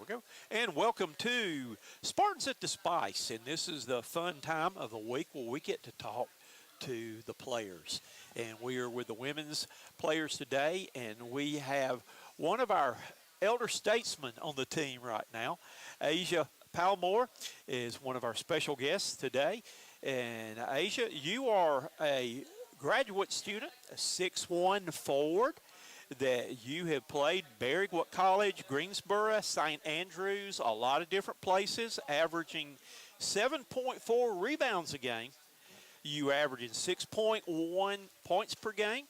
go. And welcome to Spartans The Spice. And this is the fun time of the week where we get to talk to the players. And we are with the women's players today, and we have one of our elder statesmen on the team right now. Aijah Palmore is one of our special guests today. And Aijah, you are a graduate student, a 6'1" forward, that you have played What College, Greensboro, St. Andrews, a lot of different places, averaging 7.4 rebounds a game. You averaging 6.1 points per game.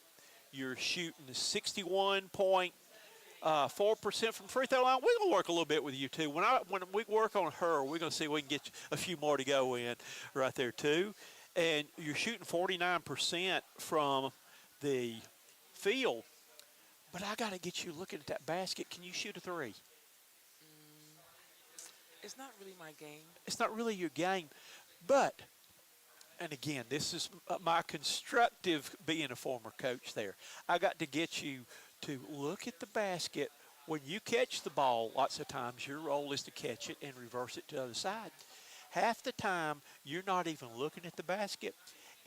You're shooting 61.4% from free throw line. We're going to work a little bit with you, too. When we work on her, we're going to see if we can get a few more to go in right there, too. And you're shooting 49% from the field. But I got to get you looking at that basket. Can you shoot a three? It's not really my game. It's not really your game. But, and again, this is my constructive being a former coach there. I got to get you to look at the basket. When you catch the ball, lots of times your role is to catch it and reverse it to the other side. Half the time, you're not even looking at the basket.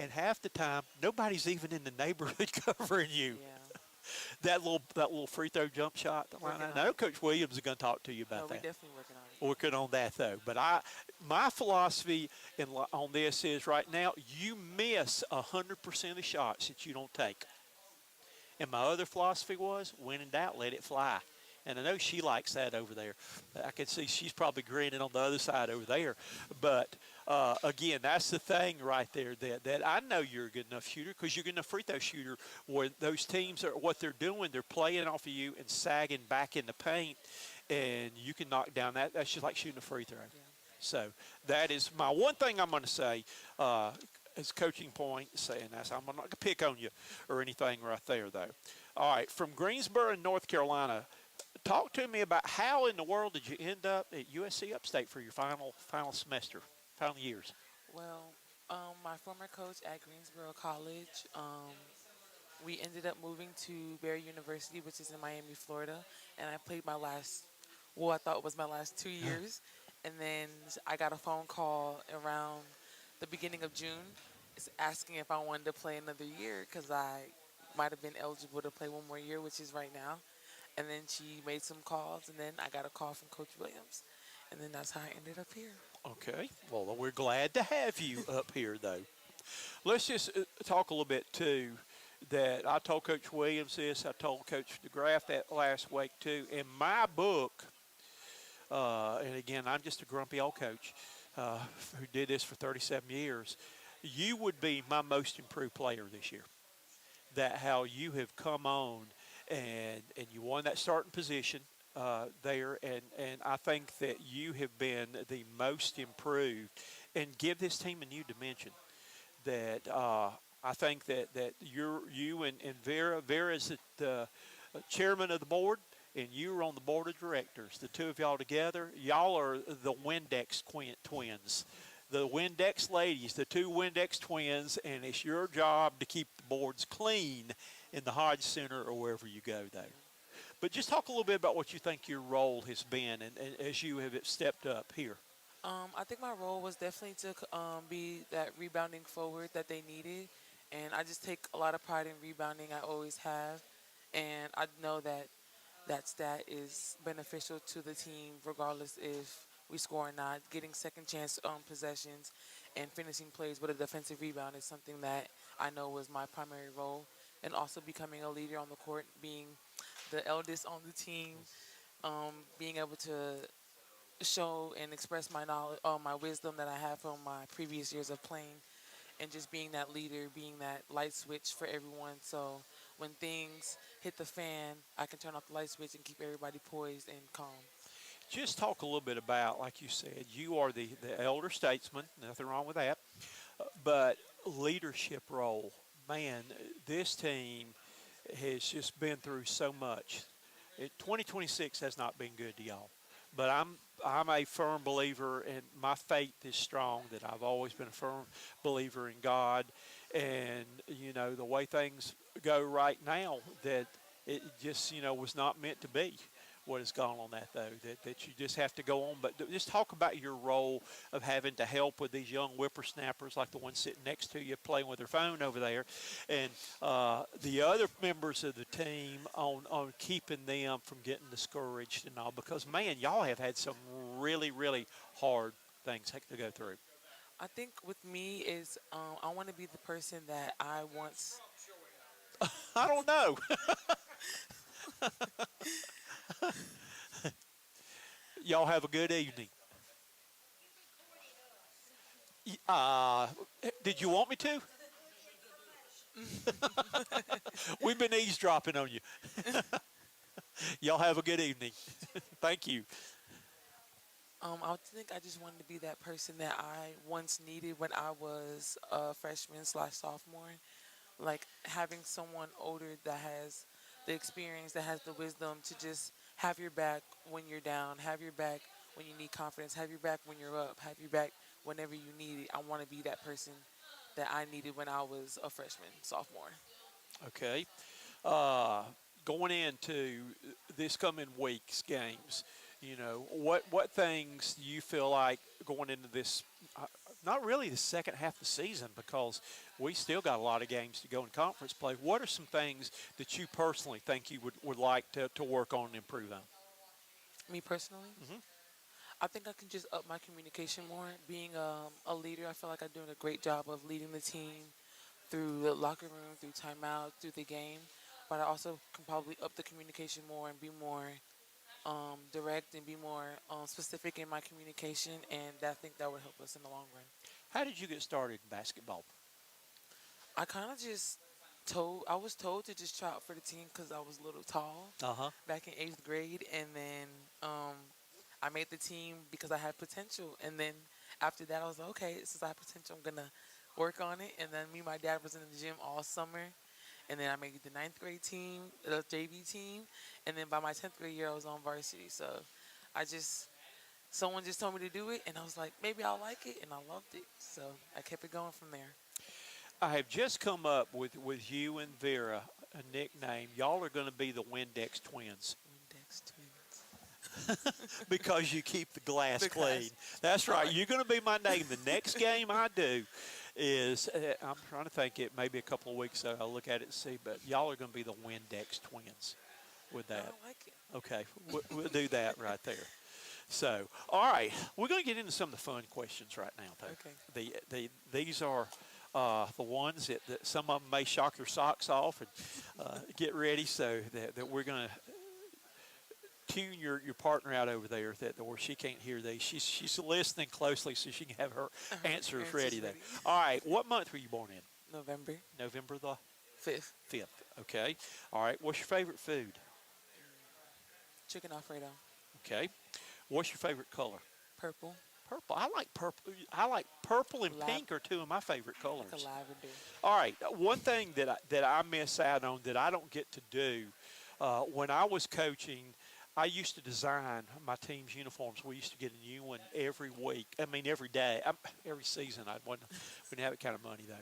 And half the time, nobody's even in the neighborhood covering you. Yeah. That little free throw jump shot. I know Coach Williams is going to talk to you about that. We're definitely working on it. Working on that, though. But my philosophy on this is right now, you miss 100% of the shots that you don't take. And my other philosophy was, when in doubt, let it fly. And I know she likes that over there. I can see she's probably grinning on the other side over there. But, again, that's the thing right there that I know you're a good enough shooter because you're a good enough free throw shooter where those teams are what they're doing. They're playing off of you and sagging back in the paint, and you can knock down that. That's just like shooting a free throw. Yeah. So that is my one thing I'm going to say as coaching point, saying that. I'm not going to pick on you or anything right there, though. All right, from Greensboro, North Carolina, talk to me about how in the world did you end up at USC Upstate for your final semester, final years? Well, my former coach at Greensboro College, we ended up moving to Barry University, which is in Miami, Florida, and I played I thought it was my last 2 years, and then I got a phone call around the beginning of June asking if I wanted to play another year because I might have been eligible to play one more year, which is right now. And then she made some calls, and then I got a call from Coach Williams. And then that's how I ended up here. Okay. Well, we're glad to have you up here, though. Let's just talk a little bit, too, that I told Coach Williams this. I told Coach DeGraff that last week, too. In my book, and, again, I'm just a grumpy old coach who did this for 37 years, you would be my most improved player this year. That how you have come on and you won that starting position there, and I think that you have been the most improved and give this team a new dimension. That I think that you and Vera's the chairman of the board, and you are on the board of directors. The two of y'all together, y'all are the Windex twins. The Windex ladies, the two Windex twins, and it's your job to keep the boards clean in the Hodge Center or wherever you go, though. But just talk a little bit about what you think your role has been and as you have stepped up here. I think my role was definitely to be that rebounding forward that they needed, and I just take a lot of pride in rebounding. I always have, and I know that stat is beneficial to the team regardless if we score or not. Getting second chance possessions and finishing plays with a defensive rebound is something that I know was my primary role. And also becoming a leader on the court, being the eldest on the team, being able to show and express my knowledge, my wisdom that I have from my previous years of playing, and just being that leader, being that light switch for everyone. So when things hit the fan, I can turn off the light switch and keep everybody poised and calm. Just talk a little bit about, like you said, you are the elder statesman, nothing wrong with that, but leadership role. Man, this team has just been through so much. 2026 has not been good to y'all. But I'm a firm believer, and my faith is strong that I've always been a firm believer in God. And, you know, the way things go right now, that it just, was not meant to be. what has gone on that, though, that you just have to go on. But just talk about your role of having to help with these young whippersnappers like the one sitting next to you playing with their phone over there, and the other members of the team on keeping them from getting discouraged and all. Because, man, y'all have had some really, really hard things to go through. I think with me is I want to be the person that I once. I don't know. Y'all have a good evening. Did you want me to? We've been eavesdropping on you. Y'all have a good evening. Thank you. I think I just wanted to be that person that I once needed when I was a freshman/sophomore. Like having someone older that has the experience, that has the wisdom to just have your back when you're down, have your back when you need confidence, have your back when you're up, have your back whenever you need it. I want to be that person that I needed when I was a freshman, sophomore. Okay. Going into this coming week's games, what things do you feel like going into this, not really the second half of the season, because we still got a lot of games to go in conference play. What are some things that you personally think you would like to work on and improve on? Me personally? Mm-hmm. I think I can just up my communication more. Being a leader, I feel like I'm doing a great job of leading the team through the locker room, through timeout, through the game. But I also can probably up the communication more and be more direct and be more specific in my communication, and I think that would help us in the long run. How did you get started in basketball? I kind of just I was told to just try out for the team because I was a little tall back in 8th grade, and then I made the team because I had potential, and then after that I was like, okay, since I have potential, I'm gonna work on it. And then me and my dad was in the gym all summer, and then I made the 9th grade team, the JV team, and then by my 10th grade year I was on varsity. So someone just told me to do it, and I was like, maybe I'll like it, and I loved it. So I kept it going from there. I have just come up with you and Vera a nickname. Y'all are going to be the Windex Twins. Windex Twins. Because you keep the glass clean. Glass. That's right. You're going to be my name. The next game I do is, I'm trying to think, it maybe a couple of weeks I'll look at it and see, but y'all are going to be the Windex Twins with that. I like it. Okay, we'll do that right there. So, all right, we're going to get into some of the fun questions right now, though. Okay. These are the ones that some of them may shock your socks off, and get ready so that we're going to tune your partner out over there where she can't hear these. She's listening closely so she can have her answers ready there. All right, what month were you born in? November. November the 5th. 5th. Okay. All right, what's your favorite food? Chicken Alfredo. Okay. What's your favorite color? Purple. Purple. I like purple. And pink are two of my favorite colors. Like a lavender. All right. One thing that I miss out on that I don't get to do when I was coaching, I used to design my team's uniforms. We used to get a new one every week. I mean, every day, every season. We didn't have that kind of money though.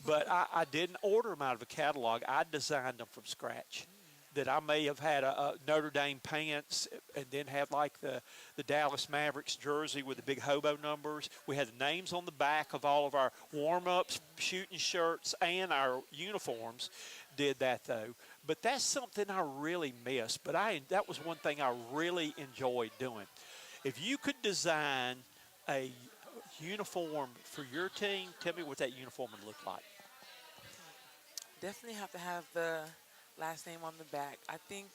But I didn't order them out of a catalog. I designed them from scratch. That I may have had a Notre Dame pants and then had like the Dallas Mavericks jersey with the big hobo numbers. We had the names on the back of all of our warm-ups, shooting shirts, and our uniforms. Did that, though. But that's something I really miss. But that was one thing I really enjoyed doing. If you could design a uniform for your team, tell me what that uniform would look like. Definitely have to have the last name on the back. I think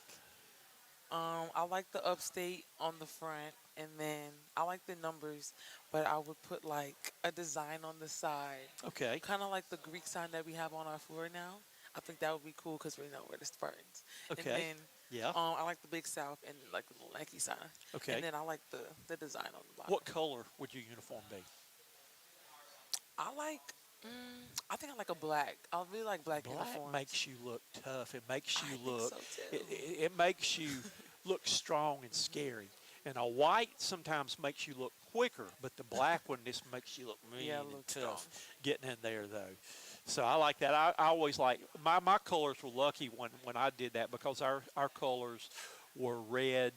I like the Upstate on the front, and then I like the numbers, but I would put like a design on the side. Okay. Kind of like the Greek sign that we have on our floor now. I think that would be cool because we know we're the Spartans. Okay. And then yeah. I like the Big South and like the little Nike sign. Okay. And then I like the design on the bottom. What color would your uniform be? I think I like a black. I really like black uniforms. Black makes you look tough. It makes you I look. think so too. It makes you look strong and scary. And a white sometimes makes you look quicker, but the black one just makes you look mean and tough. Getting in there though. So I like that. I always like my colors were lucky when I did that because our colors were red,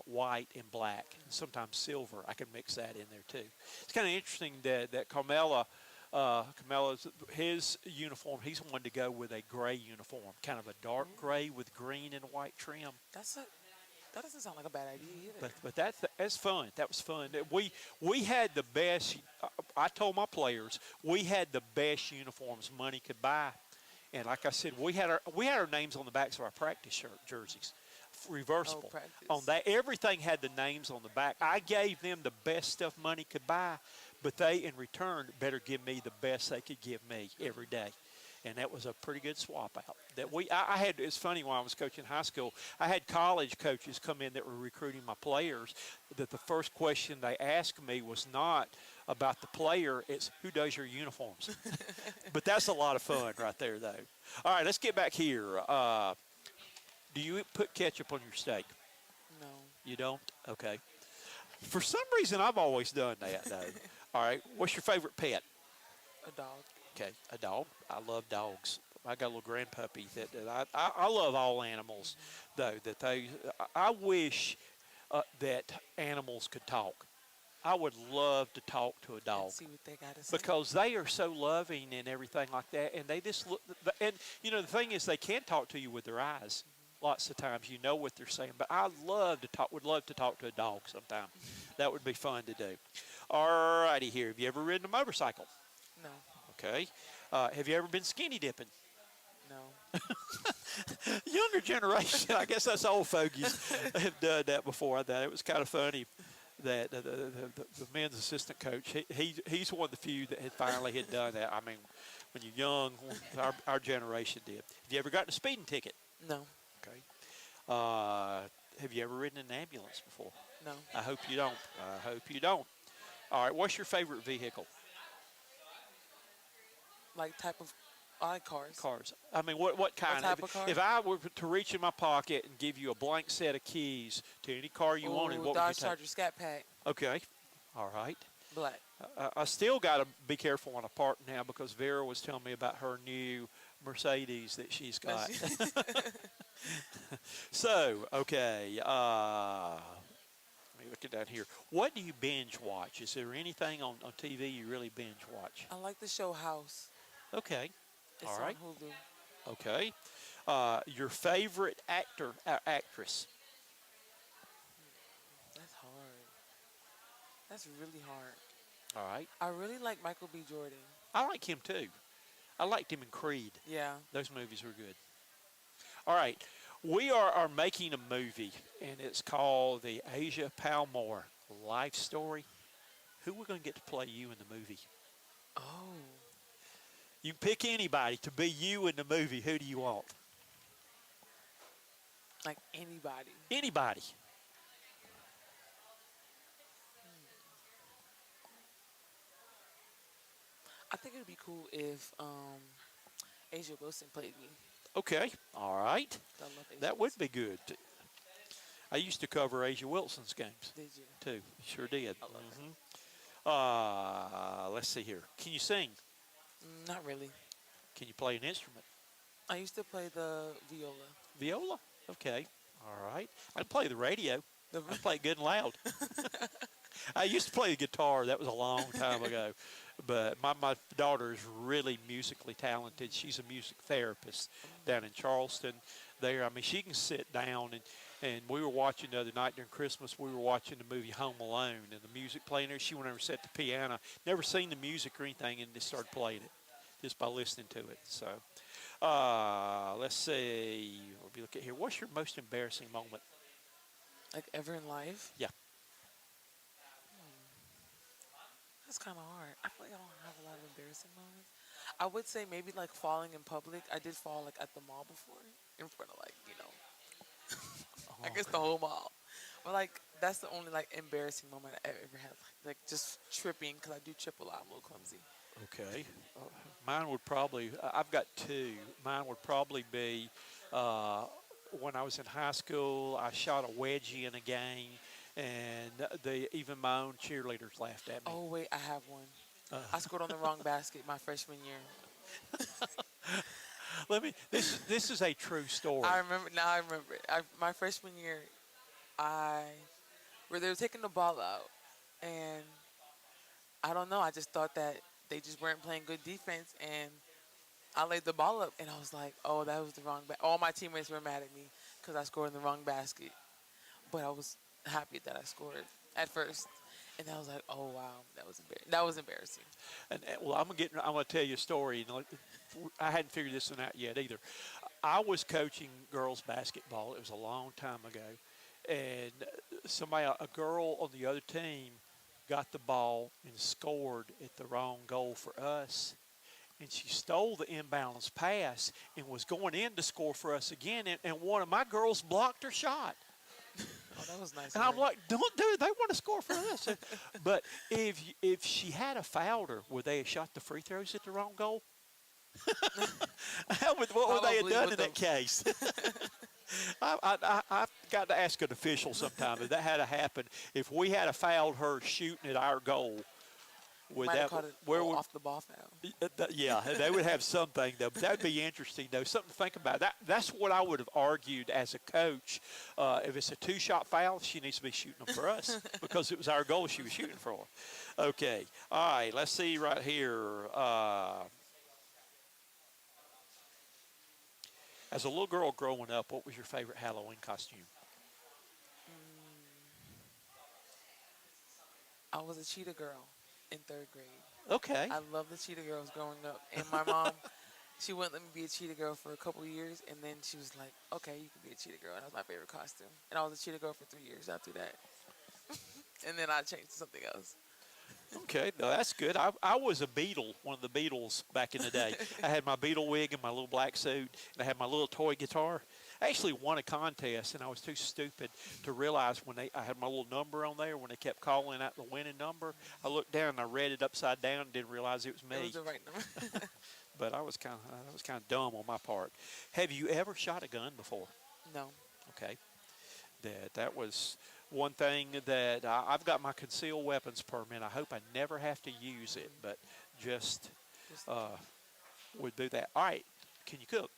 white, and black, and sometimes silver. I can mix that in there too. It's kind of interesting that Carmela's his uniform. He's wanted to go with a gray uniform, kind of a dark gray with green and white trim. That doesn't sound like a bad idea either. But that's fun. That was fun. We had the best. I told my players we had the best uniforms money could buy, and like I said, we had our names on the backs of our practice jerseys, reversible. On that, everything had the names on the back. I gave them the best stuff money could buy, but they in return better give me the best they could give me every day. And that was a pretty good swap out. I had. It's funny, when I was coaching high school, I had college coaches come in that were recruiting my players. That the first question they asked me was not about the player; it's who does your uniforms. But that's a lot of fun right there, though. All right, let's get back here. Do you put ketchup on your steak? No. You don't? Okay. For some reason, I've always done that, though. All right. What's your favorite pet? A dog. Okay, a dog. I love dogs. I got a little grand puppy that I love all animals, though. I wish that animals could talk. I would love to talk to a dog. And see what they got to say. Because they are so loving and everything like that, and they just look. And you know the thing is, they can talk to you with their eyes. Lots of times, you know what they're saying. But I would love to talk to a dog sometime. That would be fun to do. All righty, here. Have you ever ridden a motorcycle? No. Okay. Have you ever been skinny dipping? No. Younger generation, I guess us old fogies have done that before. I thought it was kind of funny that the men's assistant coach, he's one of the few that had done that. I mean, when you're young, our generation did. Have you ever gotten a speeding ticket? No. Okay. Have you ever ridden an ambulance before? No. I hope you don't. I hope you don't. All right. What's your favorite vehicle? Like type of, I like cars. Cars. I mean, what kind? What type of car? If I were to reach in my pocket and give you a blank set of keys to any car you wanted, what Dodge would you Charger Scat Pack. Okay. All right. Black. I still got to be careful when I park now because Vera was telling me about her new Mercedes that she's got. So, okay. Let me look it down here. What do you binge watch? Is there anything on TV you really binge watch? I like the show House. Okay. It's All right. on Hulu. Okay. Your favorite actor or actress? That's hard. That's really hard. All right. I really like Michael B. Jordan. I like him too. I liked him in Creed. Yeah. Those movies were good. All right. We are making a movie, and it's called the Aijah Palmore Life Story. Who we're going to get to play you in the movie? Oh. You can pick anybody to be you in the movie. Who do you want? Like anybody. Anybody. I think it would be cool if Asia Wilson played me. Okay. All right. I love Asia That would Wilson. be good. I used to cover Aijah Wilson's games. Did you? Too. Sure did. I love Let's see here. Can you sing? Not really. Can you play an instrument? I used to play the viola. Viola? Okay. All right. I play the radio. The I play it good and loud. I used to play the guitar. That was a long time ago. But my daughter is really musically talented. She's a music therapist down in Charleston there. I mean, she can sit down and we were watching the other night during Christmas, we were watching the movie Home Alone and the music playing there. She went over and set the piano. Never seen the music or anything and just started playing it just by listening to it. So let's see. If you look at here, what's your most embarrassing moment? Like ever in life? Yeah. That's kind of hard. I feel like I don't have a lot of embarrassing moments. I would say maybe like falling in public. I did fall like at the mall before in front of like, I guess the whole mall. But like that's the only like embarrassing moment I ever had. Like just tripping because I do trip a lot. I'm a little clumsy. Okay. Mine would probably, I've got two. Mine would probably be when I was in high school, I shot a wedgie in a game, and even my own cheerleaders laughed at me. Oh, wait, I have one. I scored on the wrong basket my freshman year. Let me. This is a true story. I remember now. I remember it. My freshman year, I where they were taking the ball out, and I don't know. I just thought that they just weren't playing good defense, and I laid the ball up, and I was like, "Oh, that was the wrong." All my teammates were mad at me because I scored in the wrong basket, but I was happy that I scored at first, and I was like, "Oh wow, that was embarrassing." Well, I'm gonna tell you a story. I hadn't figured this one out yet either. I was coaching girls basketball. It was a long time ago, and a girl on the other team, got the ball and scored at the wrong goal for us. And she stole the inbounds pass and was going in to score for us again. And one of my girls blocked her shot. Oh, that was nice. And I'm like, don't do it. They want to score for us. But if she had a fouled her, would they have shot the free throws at the wrong goal? What would they have done in that case? I've got to ask an official sometime if that had to happen. If we had a fouled her shooting at our goal, would that caught it off the ball foul? Yeah, they would have something though. But that would be interesting though. Something to think about. That's what I would have argued as a coach. If it's a two-shot foul, she needs to be shooting them for us because it was our goal she was shooting for. Okay. All right. Let's see right here. As a little girl growing up, what was your favorite Halloween costume? I was a cheetah girl in 3rd grade. Okay. I loved the cheetah girls growing up. And my mom, she wouldn't let me be a cheetah girl for a couple of years. And then she was like, okay, you can be a cheetah girl. And that was my favorite costume. And I was a cheetah girl for 3 years after that. And then I changed to something else. Okay, no, that's good. I was a Beatle, one of the Beatles back in the day. I had my Beatle wig and my little black suit, and I had my little toy guitar. I actually won a contest, and I was too stupid to realize I had my little number on there when they kept calling out the winning number. I looked down and I read it upside down and didn't realize it was me. It was the right number. But I was kind of dumb on my part. Have you ever shot a gun before? No. Okay. That was one thing that I've got my concealed weapons permit. I hope I never have to use it, but just would do that. All right. Can you cook?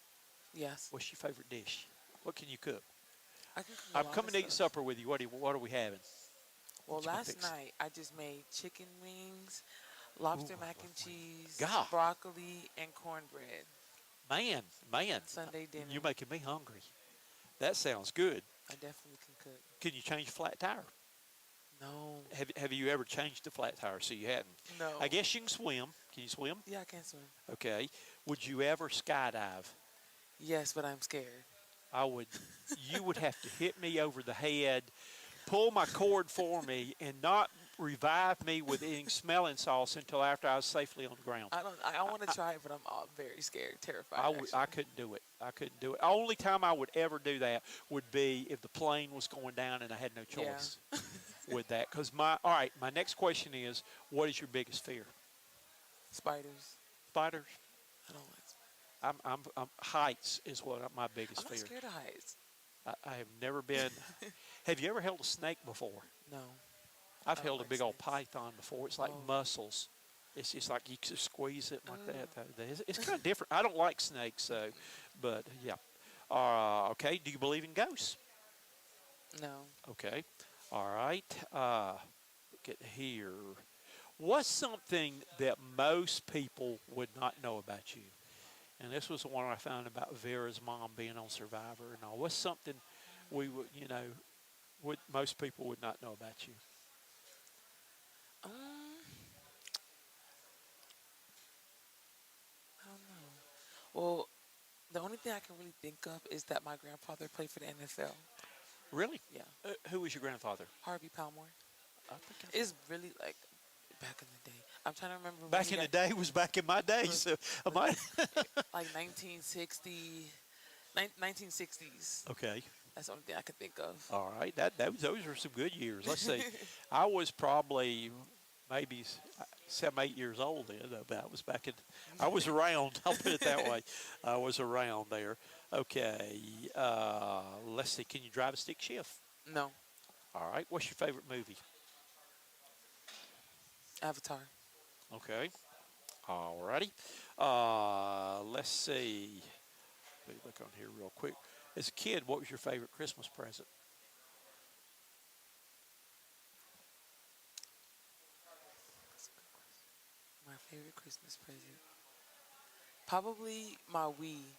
Yes. What's your favorite dish? What can you cook? I can cook I'm coming to eat supper with you. What are we having? Well, last night I just made chicken wings, lobster mac and cheese, God. broccoli, and cornbread. Man. Sunday dinner. You're making me hungry. That sounds good. I definitely can cook. Can you change a flat tire? No. Have you ever changed a flat tire? So you hadn't. No. I guess you can swim. Can you swim? Yeah, I can swim. Okay. Would you ever skydive? Yes, but I'm scared. I would. You would have to hit me over the head, pull my cord for me, and not revive me with eating smelling sauce until after I was safely on the ground. I want to try it, but I'm very scared, terrified. I couldn't do it. I couldn't do it. Only time I would ever do that would be if the plane was going down and I had no choice with that. Because my next question is, what is your biggest fear? Spiders. Spiders? I don't like spiders. I'm heights is what my biggest fear. I'm not scared of heights. I have never been. Have you ever held a snake before? No. I've held a big old python before. It's like muscles. It's just like you can squeeze it like that. It's kind of different. I don't like snakes, so, but yeah. Okay. Do you believe in ghosts? No. Okay. All right. Look at here. What's something that most people would not know about you? And this was the one I found about Vera's mom being on Survivor and all. What's something we would, most people would not know about you? I don't know. Well, the only thing I can really think of is that my grandfather played for the NFL. Really? Yeah. Who was your grandfather? Harvey Palmore. I think it's really like back in the day. I'm trying to remember. Back in the day was back in my day, so I might. Like 1960s. Okay. That's the only thing I can think of. All right. Those are some good years. Let's see. I was probably maybe 7, 8 years old then, but I was around. I'll put it that way. I was around there. Okay. Let's see. Can you drive a stick shift? No. All right. What's your favorite movie? Avatar. Okay. All righty. Let's see. me look on here real quick. As a kid, what was your favorite Christmas present? My favorite Christmas present. Probably my Wii.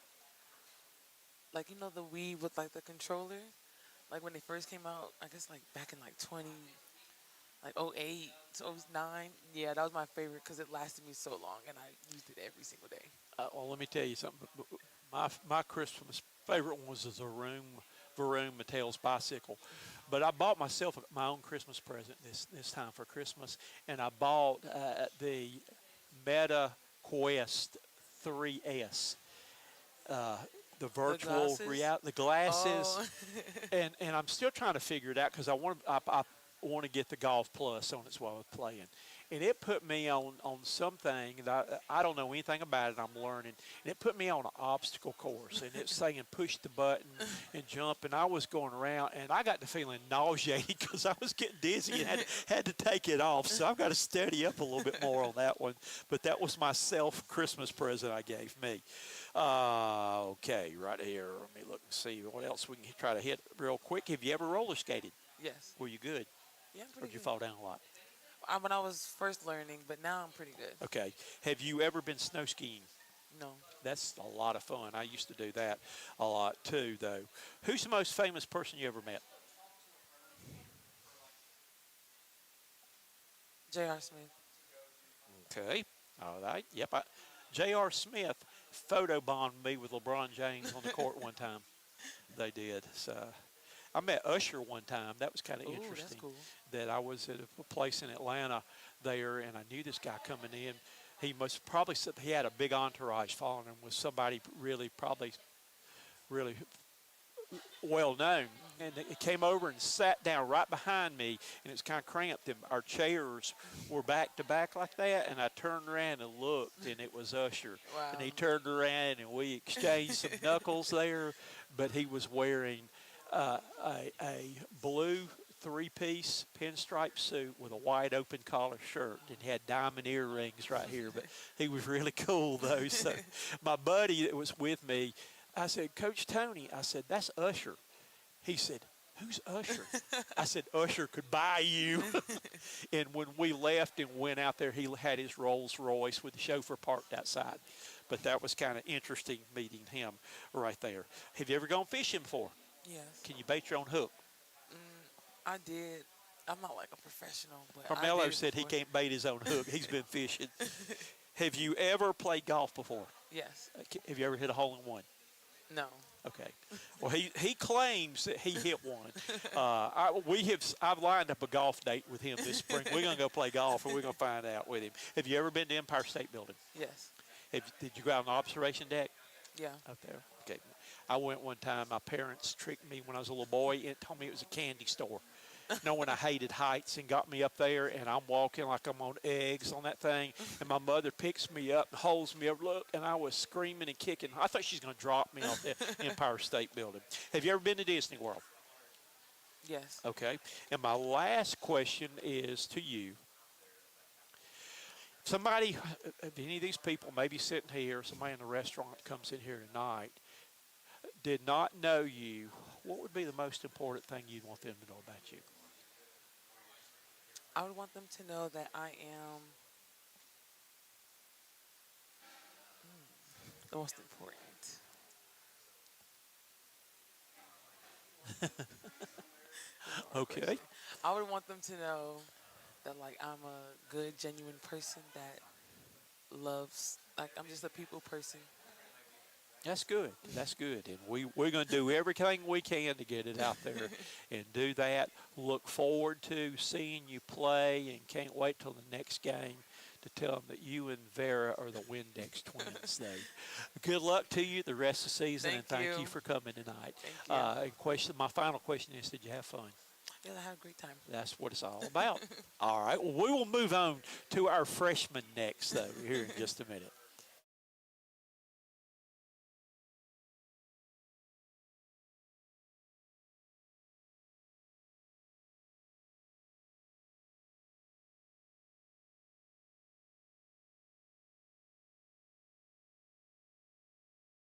Like, you know, the Wii with like the controller? Like when they first came out, I guess like back in like 08 to 09. Yeah, that was my favorite because it lasted me so long and I used it every single day. Well, let me tell you something. My Christmas favorite one was the Varoom Mattel's bicycle. But I bought myself my own Christmas present this time for Christmas, and I bought the Meta Quest 3S. The virtual reality, the glasses, Oh. and I'm still trying to figure it out because I want to get the Golf Plus on it while I was playing, and it put me on something that I don't know anything about it. I'm learning, and it put me on an obstacle course, and it's saying push the button and jump, and I was going around, and I got to feeling nauseated because I was getting dizzy and had to take it off. So I've got to steady up a little bit more on that one. But that was my self Christmas present I gave me. Okay, right here. Let me look and see what else we can try to hit real quick. Have you ever roller skated? Yes. Were you good? Yeah, I'm Or pretty did you good. fall down a lot? When I was first learning, but now I'm pretty good. Okay. Have you ever been snow skiing? No. That's a lot of fun. I used to do that a lot too, though. Who's the most famous person you ever met? J.R. Smith. Okay. All right. Yep. J.R. Smith photobombed me with LeBron James on the court one time. They did. So I met Usher one time. That was kind of Ooh, interesting. that's cool. That I was at a place in Atlanta there, and I knew this guy coming in. He must probably said he had a big entourage following him, was somebody probably really well known. And he came over and sat down right behind me, and it was kind of cramped. And our chairs were back to back like that, and I turned around and looked, and it was Usher. Wow. And he turned around, and we exchanged some knuckles there, but he was wearing a blue three-piece pinstripe suit with a wide open collar shirt and had diamond earrings right here. But he was really cool, though. So my buddy that was with me, I said, Coach Tony, I said, that's Usher. He said, who's Usher? I said, Usher could buy you. And when we left and went out there, he had his Rolls Royce with the chauffeur parked outside. But that was kind of interesting meeting him right there. Have you ever gone fishing before? Yes. Can you bait your own hook? I did. I'm not like a professional, but Carmelo I did said he before. can't bait his own hook. He's been fishing. Have you ever played golf before? Yes. Have you ever hit a hole-in-one? No. Okay. Well, he claims that he hit one. I've lined up a golf date with him this spring. We're gonna go play golf, and we're gonna find out with him. Have you ever been to Empire State Building? Yes. Did you go out on the observation deck Yeah. out there? Okay. I went one time. My parents tricked me when I was a little boy and told me it was a candy store. Knowing I hated heights, and got me up there, and I'm walking like I'm on eggs on that thing, and my mother picks me up and holds me up, look, and I was screaming and kicking. I thought she's going to drop me off the Empire State Building. Have you ever been to Disney World? Yes. Okay. And my last question is to you. Somebody, if any of these people maybe sitting here, somebody in the restaurant comes in here tonight, did not know you, what would be the most important thing you'd want them to know about you? I would want them to know that I am the most important. Okay. I would want them to know that like I'm a good, genuine person that loves, like I'm just a people person. That's good. That's good. And we're going to do everything we can to get it out there and do that. Look forward to seeing you play and can't wait till the next game to tell them that you and Vera are the Windex twins. Though. Good luck to you the rest of the season, and thank you for coming tonight. Thank you. My final question is, did you have fun? Yeah, I had a great time. That's what it's all about. All right. Well, we will move on to our freshman next, though, here in just a minute.